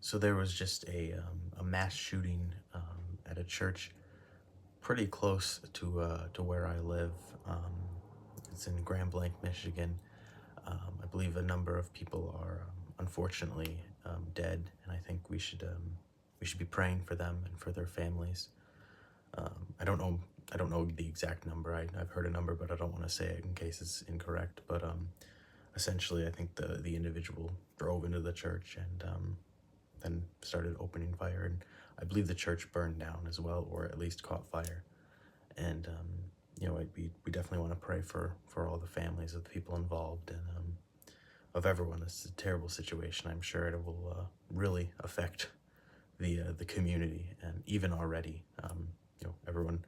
So there was just a mass shooting at a church pretty close to where I live. It's in Grand Blanc, Michigan. I believe a number of people are unfortunately dead, and I think we should be praying for them and for their families. I don't know. I don't know the exact number. I've heard a number, but I don't want to say it in case it's incorrect. But essentially, I think the individual drove into the church and then started opening fire, and I believe the church burned down as well, or at least caught fire. And we definitely want to pray for all the families of the people involved and of everyone. It's a terrible situation. I'm sure it will really affect the community, and even already, everyone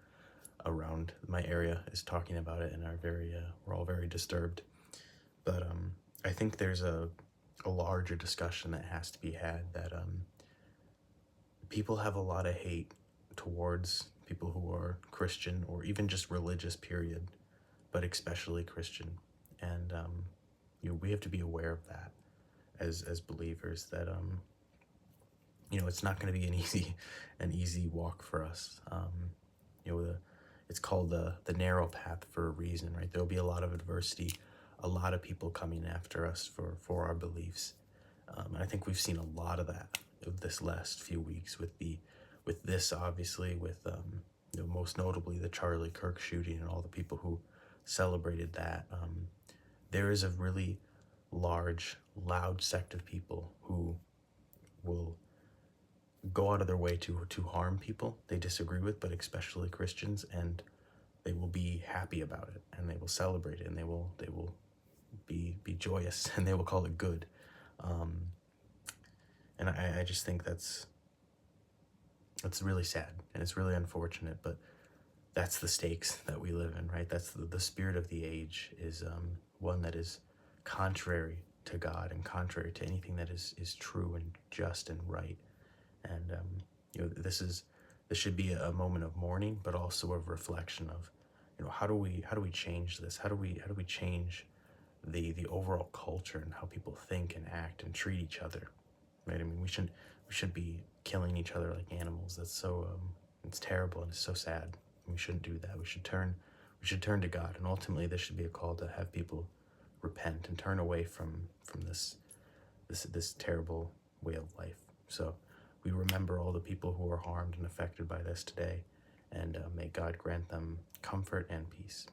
around my area is talking about it and are very we're all very disturbed. But I think there's a larger discussion that has to be had that people have a lot of hate towards people who are Christian or even just religious, period, but especially Christian. And we have to be aware of that as believers. That it's not going to be an easy walk for us. You know, the, it's called the narrow path for a reason, right? There'll be a lot of adversity, a lot of people coming after us for our beliefs. And I think we've seen a lot of that of this last few weeks with this obviously with most notably the Charlie Kirk shooting and all the people who celebrated that. There is a really large, loud sect of people who will go out of their way to harm people they disagree with, but especially Christians, and they will be happy about it and they will celebrate it and they will be joyous and they will call it good. Um, and I just think that's really sad and it's really unfortunate, but that's the stakes that we live in, right? That's the spirit of the age is one that is contrary to God and contrary to anything that is true and just and right. And this should be a moment of mourning, but also of reflection of, how do we change this? How do we change the overall culture and how people think and act and treat each other, right? I mean, we shouldn't be killing each other like animals. That's so it's terrible and it's so sad. We shouldn't do that. We should turn to God, and ultimately this should be a call to have people repent and turn away from this terrible way of life. So we remember all the people who are harmed and affected by this today, and may God grant them comfort and peace.